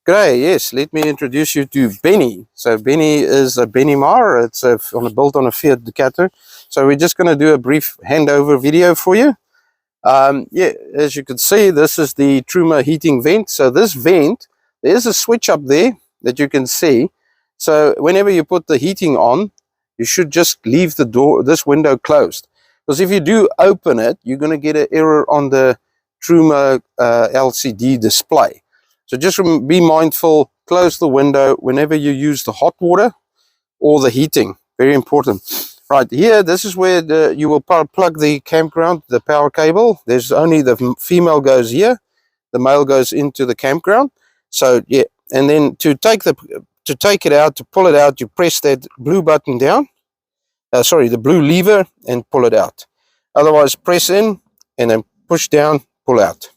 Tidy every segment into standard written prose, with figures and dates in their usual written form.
G'day, yes, let me introduce you to Benny. So Benny is a Benimar. It's built on a Fiat Ducato. So we're just going to do a brief handover video for you. Yeah, as you can see, this is the Truma heating vent. So this vent, there's a switch up there that you can see. So whenever you put the heating on, you should just leave the door, this window closed. Because if you do open it, you're going to get an error on the Truma LCD display. So just be mindful, close the window whenever you use the hot water or the heating. Very important. Right here, this is where you will plug the campground, the power cable. There's only the female goes here, the male goes into the campground. So yeah, and then to take it out, to pull it out, you press that blue button down. The blue lever and pull it out. Otherwise, press in and then push down, pull out.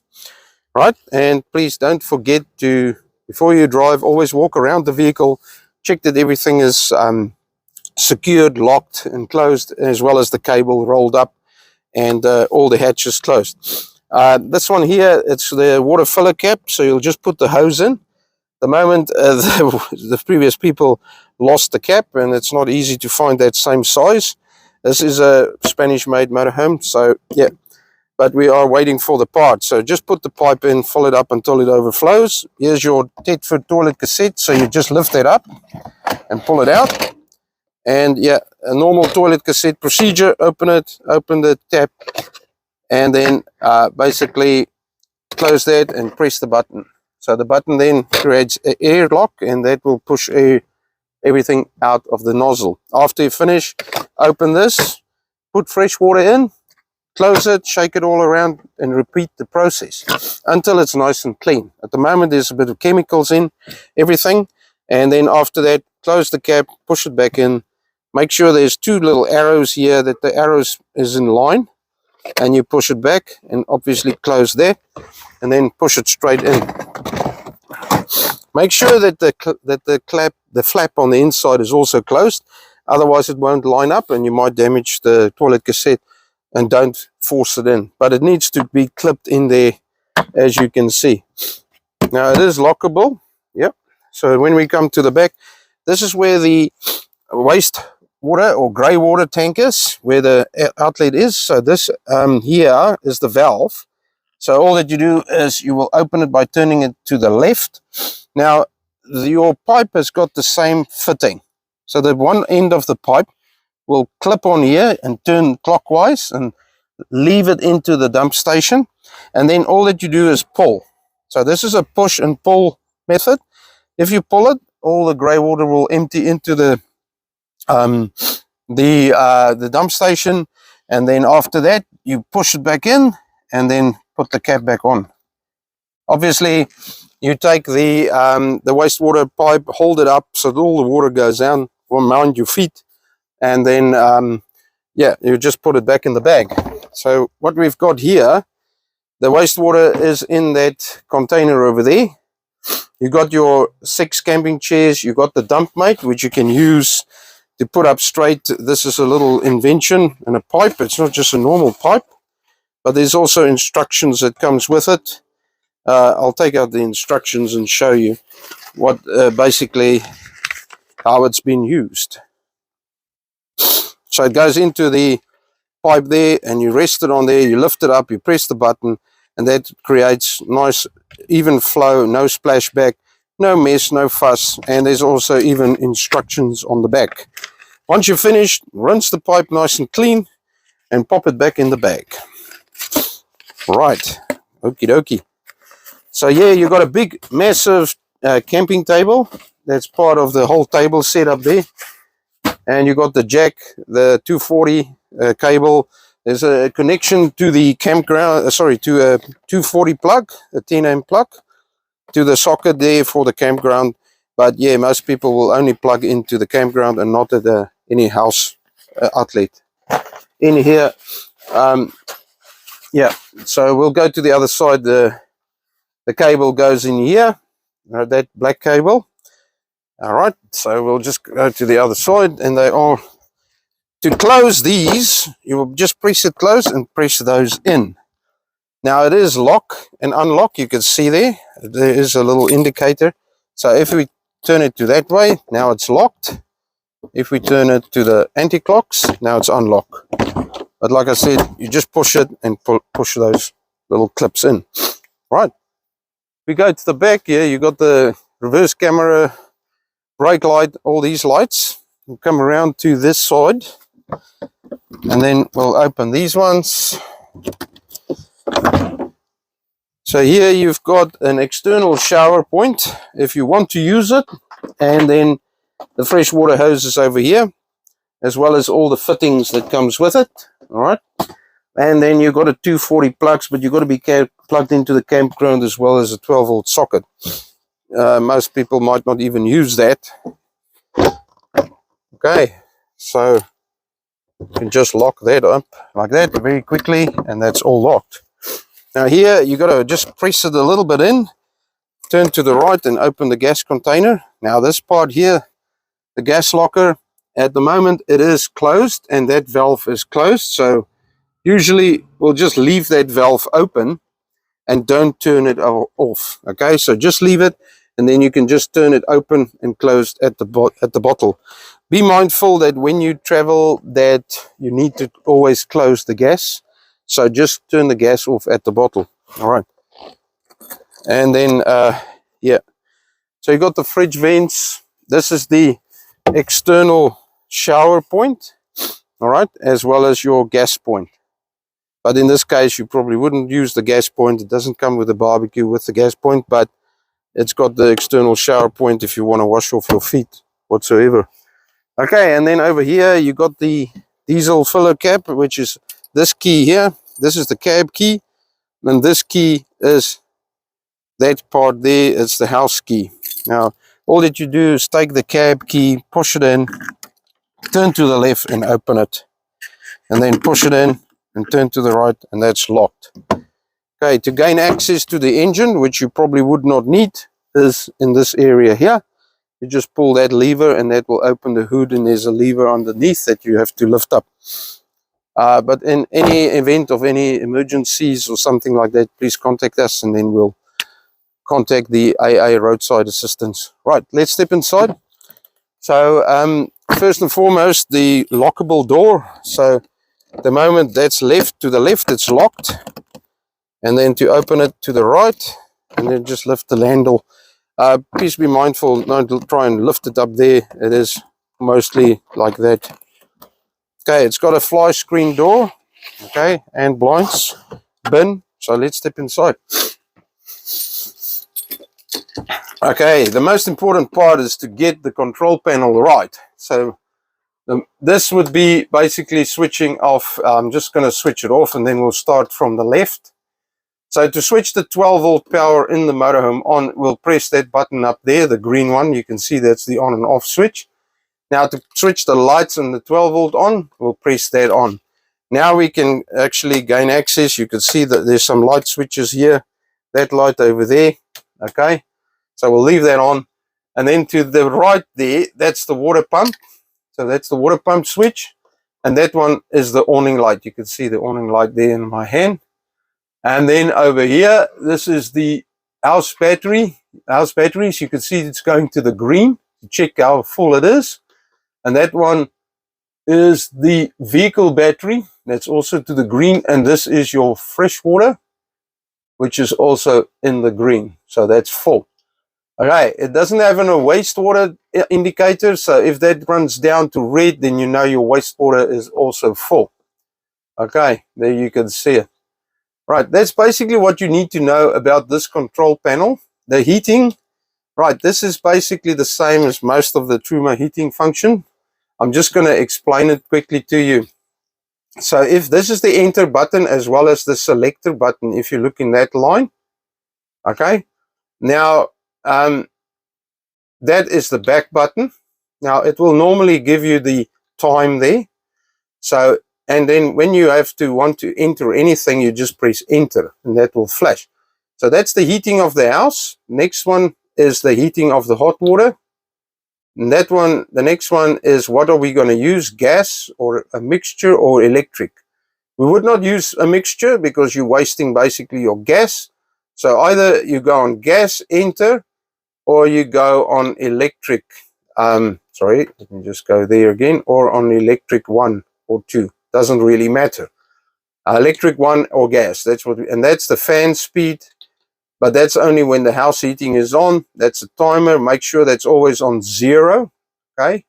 Right, and please don't forget to, before you drive, always walk around the vehicle, check that everything is secured, locked and closed, as well as the cable rolled up and all the hatches closed. This one here, it's the water filler cap, so you'll just put the hose in. The moment the previous people lost the cap, and it's not easy to find that same size. This is a Spanish-made motorhome, so yeah. But we are waiting for the part. So just put the pipe in, fill it up until it overflows. Here's your Tedford toilet cassette. So you just lift that up and pull it out. And yeah, a normal toilet cassette procedure. Open it, open the tap, and then basically close that and press the button. So the button then creates an air lock, and that will push everything out of the nozzle. After you finish, open this, put fresh water in, close it, shake it all around, and repeat the process until it's nice and clean. At the moment, there's a bit of chemicals in everything. And then after that, close the cap, push it back in. Make sure there's two little arrows here, that the arrows is in line. And you push it back and obviously close that. And then push it straight in. Make sure that the flap on the inside is also closed. Otherwise, it won't line up and you might damage the toilet cassette. And don't force it in, but it needs to be clipped in there, as you can see. Now it is lockable. Yep. So when we come to the back, this is where the waste water or grey water tank is, where the outlet is. So this here is the valve. So all that you do is you will open it by turning it to the left. Now your pipe has got the same fitting. So the one end of the pipe will clip on here and turn clockwise and leave it into the dump station, and then all that you do is pull. So this is a push and pull method. If you pull it, all the grey water will empty into the dump station, and then after that you push it back in and then put the cap back on. Obviously you take the wastewater pipe, hold it up so that all the water goes down around your feet. And then, yeah, you just put it back in the bag. So what we've got here, the wastewater is in that container over there. You got your 6 camping chairs. You got the dump mate, which you can use to put up straight. This is a little invention and a pipe. It's not just a normal pipe, but there's also instructions that comes with it. I'll take out the instructions and show you what basically how it's been used. So it goes into the pipe there, and you rest it on there, you lift it up, you press the button, and that creates nice even flow, no splashback, no mess, no fuss, and there's also even instructions on the back. Once you're finished, rinse the pipe nice and clean and pop it back in the bag. Right, okie dokie. So yeah, you've got a big massive camping table. That's part of the whole table set up there. And you got the jack, the 240 cable. There's a connection to the campground, to a 240 plug, a 10-amp plug, to the socket there for the campground. But yeah, most people will only plug into the campground and not at any house outlet. In here, yeah, so we'll go to the other side. The cable goes in here, that black cable. All right, so we'll just go to the other side, and they are, to close these, you will just press it close and press those in. Now it is lock and unlock, you can see there is a little indicator So if we turn it to that way, now it's locked. If we turn it to the anti-clocks, now it's unlocked. But like I said, you just push it and push those little clips in. Right. We go to the back here, you got the reverse camera, brake light, all these lights. We'll come around to this side, and then we'll open these ones. So here you've got an external shower point if you want to use it, and then the freshwater hose is over here, as well as all the fittings that comes with it. All right, and then you've got a 240 plugs, but you've got to be plugged into the campground as well as a 12-volt socket. Most people might not even use that. Okay, so you can just lock that up like that very quickly, and that's all locked. Now here you got to just press it a little bit in, turn to the right and open the gas container. Now this part here, the gas locker, at the moment it is closed and that valve is closed, so usually we'll just leave that valve open and don't turn it off. Okay, so just leave it, and then you can just turn it open and closed at the bottle. Be mindful that when you travel that you need to always close the gas, so just turn the gas off at the bottle. All right, and then yeah, so you got the fridge vents. This is the external shower point, all right, as well as your gas point. But in this case you probably wouldn't use the gas point. It doesn't come with a barbecue with the gas point, but it's got the external shower point if you want to wash off your feet whatsoever. Okay, and then over here you got the diesel filler cap, which is this key here. This is the cab key, and this key is that part there. It's the house key. Now all that you do is take the cab key, push it in, turn to the left and open it, and then push it in and turn to the right, and that's locked. Okay, to gain access to the engine, which you probably would not need, is in this area here. You just pull that lever and that will open the hood, and there's a lever underneath that you have to lift up. But in any event of any emergencies or something like that, please contact us and then we'll contact the AA roadside assistance. Right, let's step inside. So first and foremost, the lockable door. So at the moment that's left to the left, it's locked, and then to open it to the right, and then just lift the handle. Please be mindful not to try and lift it up there. It is mostly like that. Okay, it's got a fly screen door, okay, and blinds, bin. So let's step inside. Okay, the most important part is to get the control panel right. So this would be basically switching off. I'm just going to switch it off, and then we'll start from the left. So to switch the 12-volt power in the motorhome on, we'll press that button up there, the green one. You can see that's the on and off switch. Now to switch the lights and the 12-volt on, we'll press that on. Now we can actually gain access. You can see that there's some light switches here. That light over there. Okay, so we'll leave that on. And then to the right there, that's the water pump. So that's the water pump switch. And that one is the awning light. You can see the awning light there in my hand. And then over here, this is the house battery. House batteries, you can see it's going to the green. Check how full it is. And that one is the vehicle battery. That's also to the green. And this is your fresh water, which is also in the green. So that's full. Okay, it doesn't have a wastewater indicator. So if that runs down to red, then you know your wastewater is also full. Okay, there you can see it. Right, that's basically what you need to know about this control panel. The heating, right, this is basically the same as most of the Truma heating function. I'm just going to explain it quickly to you. So if this is the enter button as well as the selector button, if you look in that line, okay, now that is the back button. Now it will normally give you the time there. So, and then when you want to enter anything, you just press enter and that will flash. So that's the heating of the house. Next one is the heating of the hot water. And that one, the next one is what are we going to use, gas or a mixture or electric. We would not use a mixture because you're wasting basically your gas. So either you go on gas, enter, or you go on electric. Sorry, let me just go there again, or on electric 1 or 2. Doesn't really matter. Electric 1 or gas. That's what, and that's the fan speed. But that's only when the house heating is on. That's a timer. Make sure that's always on 0. Okay.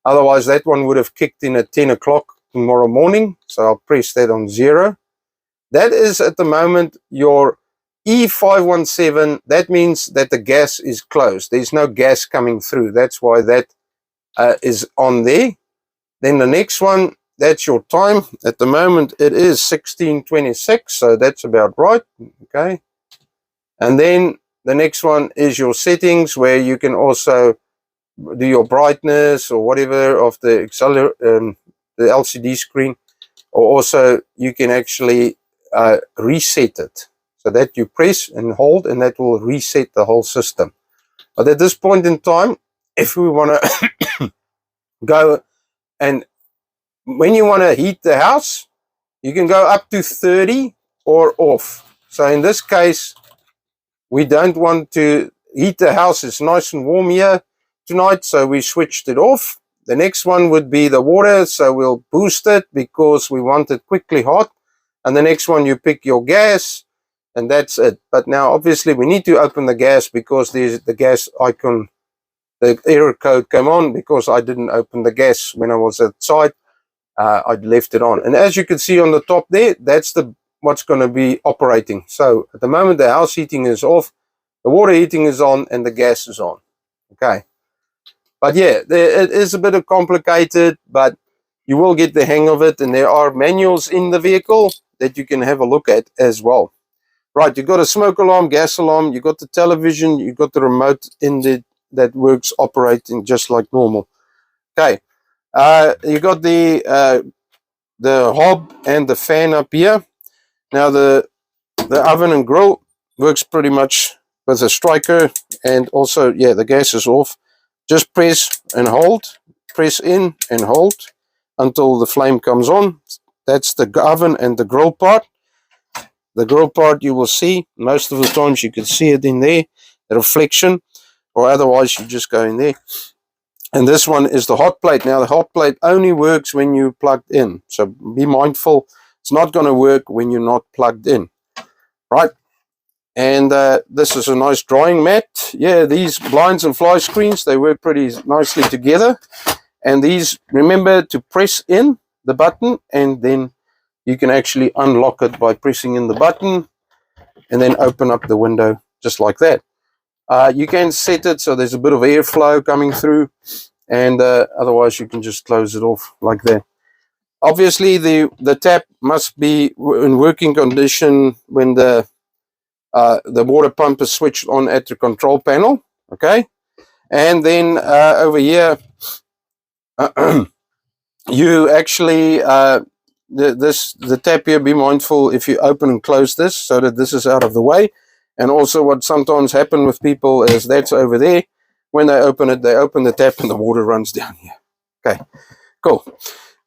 Otherwise, that one would have kicked in at 10 o'clock tomorrow morning. So I'll press that on 0. That is at the moment your E517. That means that the gas is closed. There's no gas coming through. That's why that is on there. Then the next one, that's your time. At the moment, it is 16:26. So that's about right. Okay. And then the next one is your settings, where you can also do your brightness or whatever of the LCD screen, or also you can actually reset it, so that you press and hold, and that will reset the whole system. But at this point in time, if we want to go, and when you want to heat the house, you can go up to 30 or off. So in this case, we don't want to heat the house. It's nice and warm here tonight, so we switched it off. The next one would be the water, so we'll boost it because we want it quickly hot. And the next one, you pick your gas, and that's it. But now obviously we need to open the gas, because there's the gas icon, the error code came on because I didn't open the gas when I was outside. I'd left it on, and as you can see on the top there, that's what's going to be operating. So at the moment, the house heating is off, the water heating is on, and the gas is on. Okay. But yeah, it is a bit of complicated, but you will get the hang of it. And there are manuals in the vehicle that you can have a look at as well. Right, you've got a smoke alarm, gas alarm, you've got the television, you've got the remote in the that works operating just like normal. Okay. You got the hob and the fan up here. Now the oven and grill works pretty much with a striker, and also, yeah, the gas is off. Just press and hold, press in and hold until the flame comes on. That's the oven and the grill part. The grill part, you will see, most of the times you can see it in there, the reflection, or otherwise you just go in there. And this one is the hot plate. Now the hot plate only works when you're plugged in, so be mindful. It's not going to work when you're not plugged in, right? And this is a nice drying mat. Yeah, these blinds and fly screens, they work pretty nicely together. And these, remember to press in the button, and then you can actually unlock it by pressing in the button and then open up the window just like that. You can set it so there's a bit of airflow coming through, and otherwise you can just close it off like that. Obviously, the tap must be in working condition when the water pump is switched on at the control panel. Okay, and then over here, you actually the tap here. Be mindful if you open and close this so that this is out of the way. And also, what sometimes happen with people is that's over there. When they open it, they open the tap and the water runs down here. Okay, cool.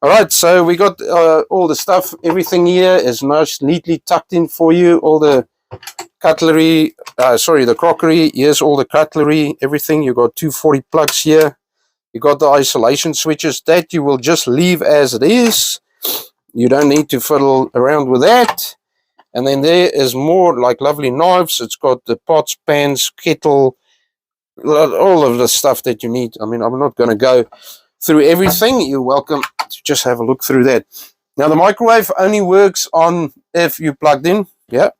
All right, so we got all the stuff. Everything here is nice, neatly tucked in for you. All the cutlery, the crockery. Here's all the cutlery, everything. You got 240 plugs here. You got the isolation switches that you will just leave as it is. You don't need to fiddle around with that. And then there is more like lovely knives. It's got the pots, pans, kettle, all of the stuff that you need. I mean, I'm not going to go through everything. You're welcome to just have a look through that. Now, the microwave only works on if you plugged in. Yeah.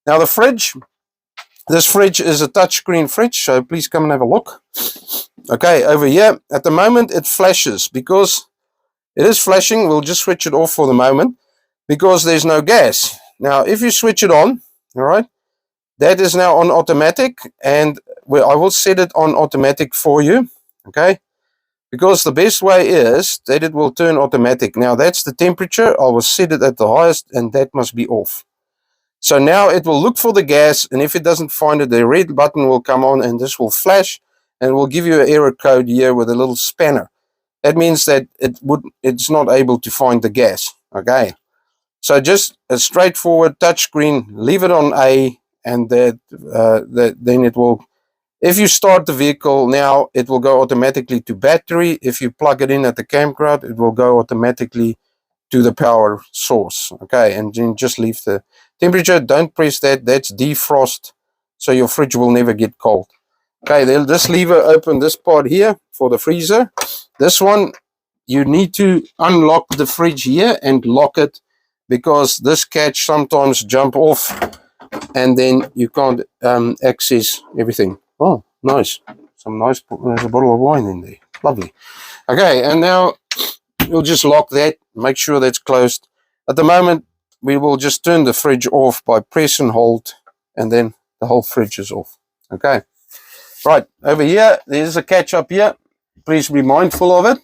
Now, the fridge. This fridge is a touchscreen fridge, so please come and have a look. Okay, over here. At the moment, it flashes. Because it is flashing, we'll just switch it off for the moment because there's no gas. Now, if you switch it on, all right, that is now on automatic, and I will set it on automatic for you, okay, because the best way is that it will turn automatic. Now, that's the temperature. I will set it at the highest, and that must be off. So now it will look for the gas, and if it doesn't find it, the red button will come on, and this will flash, and it will give you an error code here with a little spanner. That means that it's not able to find the gas, okay. So just a straightforward touch screen, leave it on A, and then it will If you start the vehicle now, it will go automatically to battery. If you plug it in at the campground, it will go automatically to the power source. Okay, and then just leave the temperature. Don't press that. That's defrost, so your fridge will never get cold. Okay, then this lever open this part here for the freezer. This one, you need to unlock the fridge here and lock it, because this catch sometimes jump off and then you can't access everything. Oh, nice. There's a bottle of wine in there. Lovely. Okay, and now we'll just lock that, make sure that's closed. At the moment, we will just turn the fridge off by press and hold, and then the whole fridge is off. Okay. Right, over here, there's a catch up here. Please be mindful of it.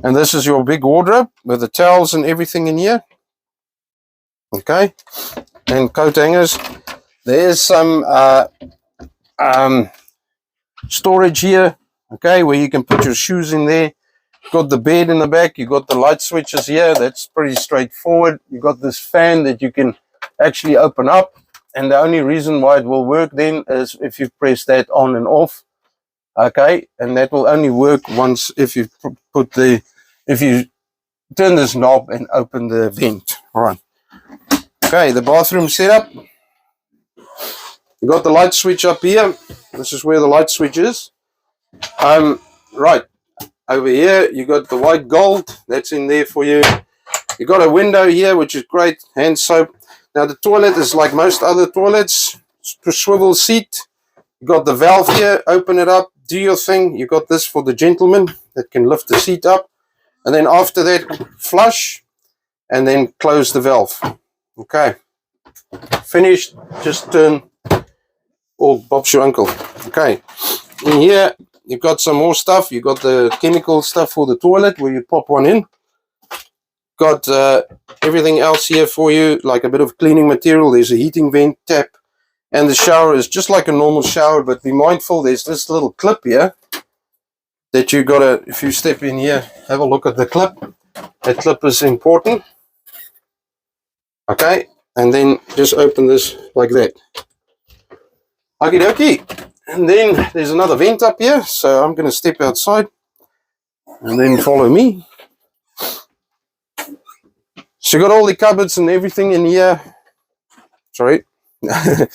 And this is your big wardrobe with the towels and everything in here. Okay. And coat hangers. There's some storage here, okay, where you can put your shoes in there. Got the bed in the back, you got the light switches here. That's pretty straightforward. You got this fan that you can actually open up, and the only reason why it will work then is if you press that on and off. Okay, and that will only work once if you if you turn this knob and open the vent. All right. Okay, the bathroom setup. You got the light switch up here. This is where the light switch is. Right. Over here, you got the white gold. That's in there for you. You got a window here, which is great. Hand soap. Now, the toilet is like most other toilets. Swivel seat. You got the valve here. Open it up. Do your thing. You got this for the gentleman that can lift the seat up. And then after that, flush. And then close the valve. Okay. Finished. Just turn. Oh, Bob's your uncle. Okay. In here, you've got some more stuff. You've got the chemical stuff for the toilet where you pop one in. Got everything else here for you, like a bit of cleaning material. There's a heating vent, tap, and the shower is just like a normal shower, but be mindful, there's this little clip here that you gotta, if you step in here, have a look at the clip. That clip is important. Okay, and then just open this like that. Okie dokie. And then there's another vent up here, so I'm going to step outside and then follow me. So you got all the cupboards and everything in here. Sorry, I'm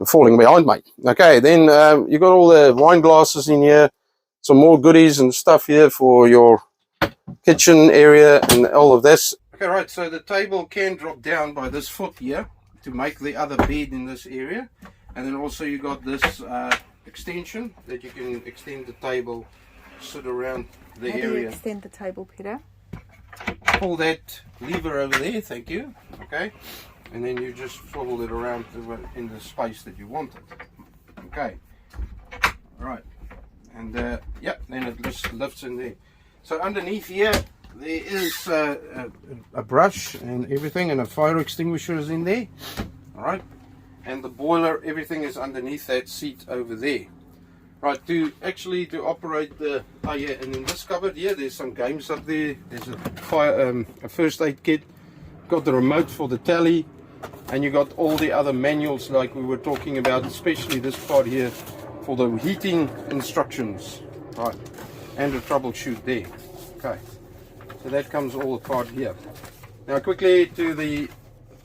falling behind, mate. Okay, then you got all the wine glasses in here, some more goodies and stuff here for your kitchen area and all of this. Okay, right, so the table can drop down by this foot here to make the other bed in this area. And then also you got this extension that you can extend the table, sit around the area. How do you extend the table, Peter? Pull that lever over there, thank you. Okay, and then you just swivel it around in the space that you want it. Okay, all right, and yep, then it just lifts in there. So underneath here there is a brush and everything, and a fire extinguisher is in there. All right. And the boiler, everything is underneath that seat over there. Right, to operate the, oh yeah, and in this cupboard here, there's some games up there. There's a first aid kit. Got the remote for the tally, and you got all the other manuals like we were talking about, especially this part here for the heating instructions. Right, and a troubleshoot there. Okay, so that comes all apart here. Now quickly to the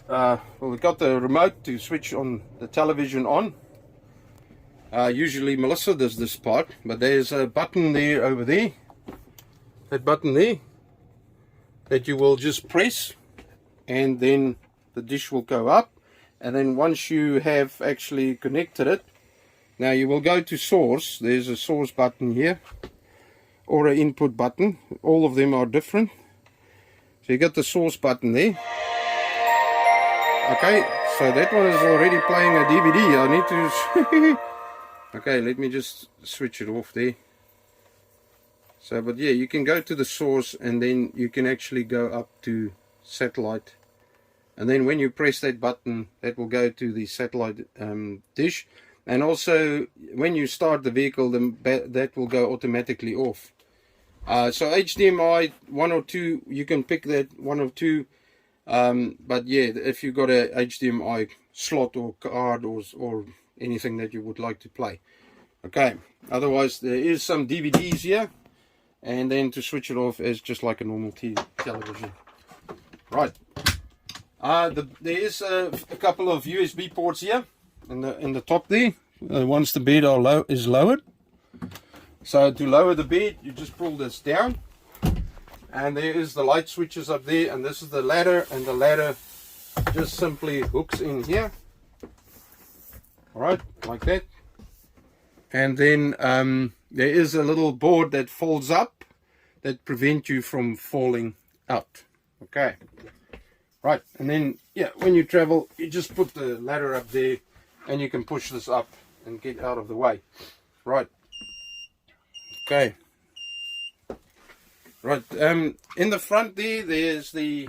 well, we've got the remote to switch on the television on. Usually Melissa does this part, but there's a button there over there, that button there, that you will just press, and then the dish will go up. And then once you have actually connected it, now you will go to source. There's a source button here, or an input button. All of them are different. So you got the source button there. Okay, so that one is already playing a DVD. I need to okay, let me just switch it off there. So, but yeah, you can go to the source, and then you can actually go up to satellite, and then when you press that button, that will go to the satellite dish. And also when you start the vehicle, that will go automatically off. So HDMI 1 or 2, you can pick that 1 or 2. But yeah, if you've got a HDMI slot or card or anything that you would like to play. Okay, otherwise there is some DVDs here, and then to switch it off is just like a normal television. Right. There is a couple of USB ports here in the top there. Once the bed is lowered. So to lower the bed, you just pull this down, and there is the light switches up there, and this is the ladder, and the ladder just simply hooks in here. Alright, like that. And then there is a little board that folds up that prevents you from falling out. Okay. Right, and then, yeah, when you travel, you just put the ladder up there, and you can push this up and get out of the way. Right. Okay. Right, in the front there's the,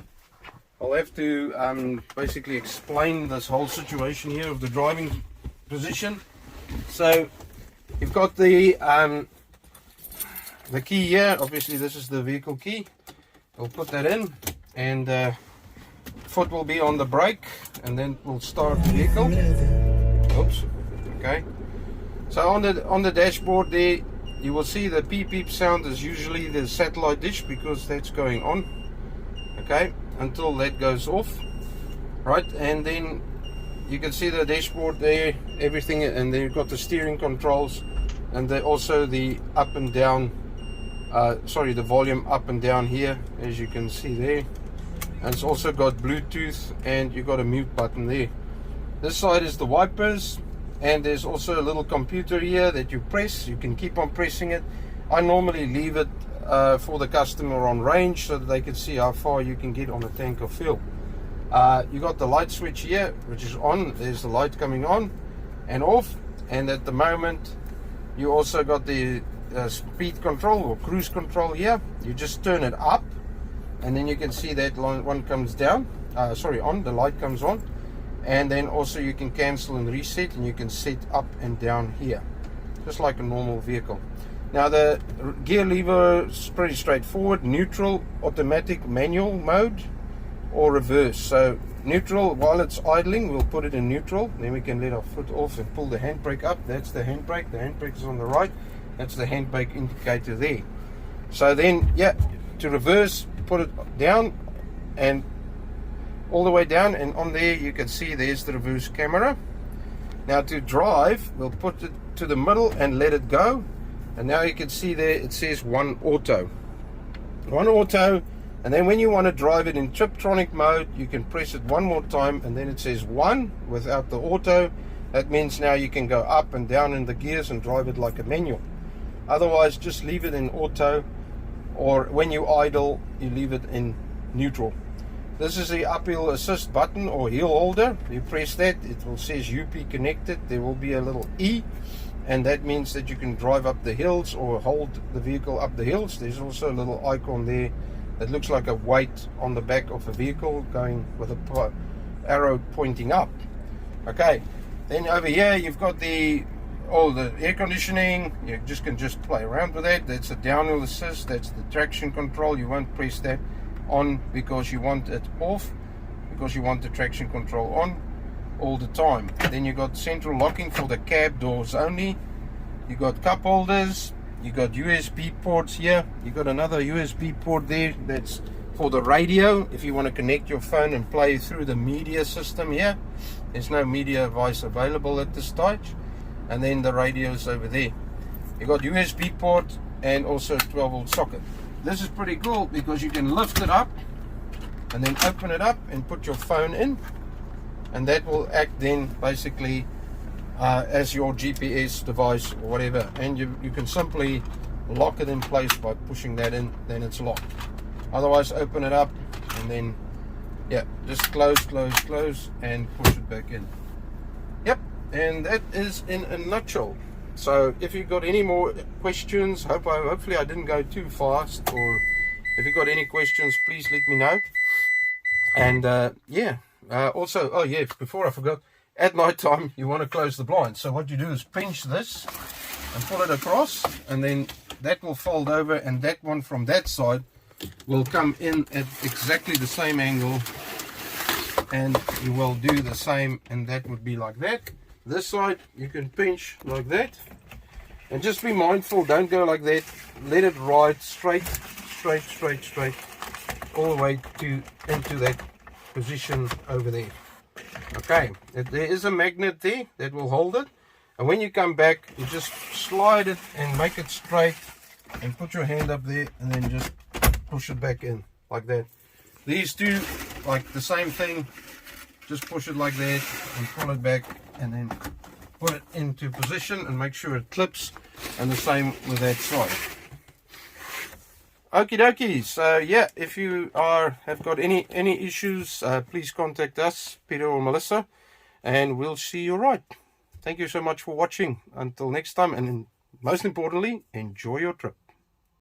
I'll have to basically explain this whole situation here of the driving position. So, you've got the key here. Obviously this is the vehicle key. We'll put that in, and foot will be on the brake, and then we'll start the vehicle. Oops. Okay. So on the dashboard there, you will see the beep beep sound is usually the satellite dish, because that's going on. Okay, until that goes off. Right, and then you can see the dashboard there, everything, and then you've got the steering controls, and also the up and down, the volume up and down here, as you can see there. And it's also got Bluetooth, and you've got a mute button there. This side is the wipers, and there's also a little computer here that you press. You can keep on pressing it. I normally leave it for the customer on range, so that they can see how far you can get on a tank of fuel. You got the light switch here, which is on. There's the light coming on and off, and at the moment you also got the speed control or cruise control here. You just turn it up, and then you can see that one comes down, on, the light comes on, and then also you can cancel and reset, and you can set up and down here, just like a normal vehicle. Now the gear lever is pretty straightforward: neutral, automatic, manual mode, or reverse. So neutral, while it's idling, we'll put it in neutral, then we can let our foot off and pull the handbrake up. That's the handbrake. The handbrake is on the right. That's the handbrake indicator there. So then, yeah, to reverse, put it down and all the way down, and on there you can see there's the reverse camera. Now to drive, we'll put it to the middle and let it go, and now you can see there it says one auto, and then when you want to drive it in Triptronic mode, you can press it one more time, and then it says 1 without the auto. That means now you can go up and down in the gears and drive it like a manual. Otherwise, just leave it in auto, or when you idle, you leave it in neutral. This is the uphill assist button or hill holder. You press that, it will says UP connected. There will be a little E, and that means that you can drive up the hills or hold the vehicle up the hills. There's also a little icon there that looks like a weight on the back of a vehicle going with a arrow pointing up. Okay, then over here you've got the air conditioning. You can just play around with that. That's a downhill assist. That's the traction control. You won't press that on because you want it off, because you want the traction control on all the time. Then you got central locking for the cab doors only. You got cup holders. You got USB ports here. You got another USB port there. That's for the radio, if you want to connect your phone and play through the media system here. There's no media device available at this stage. And then the radios over there. You got USB port and also a 12-volt socket. This is pretty cool because you can lift it up and then open it up and put your phone in, and that will act then basically as your GPS device or whatever, and you can simply lock it in place by pushing that in. Then it's locked. Otherwise, open it up and then, yeah, just close and push it back in. Yep, and that is in a nutshell. So if you've got any more questions, hopefully I didn't go too fast, or if you've got any questions, please let me know. And also, oh yeah, before I forgot, at night time you want to close the blinds. So what you do is pinch this and pull it across, and then that will fold over, and that one from that side will come in at exactly the same angle, and you will do the same, and that would be like that. This side you can pinch like that, And just be mindful, don't go like that. Let it ride straight, all the way into that position over there. Okay, there is a magnet there that will hold it. And when you come back, you just slide it and make it straight. And put your hand up there and then just push it back in, like that. These two, like the same thing. Just push it like that and pull it back and then put it into position and make sure it clips, and the same with that side. Okie dokie. So yeah, if you have got any issues, please contact us, Peter or Melissa, and we'll see you right. Thank you so much for watching. Until next time, and most importantly, enjoy your trip.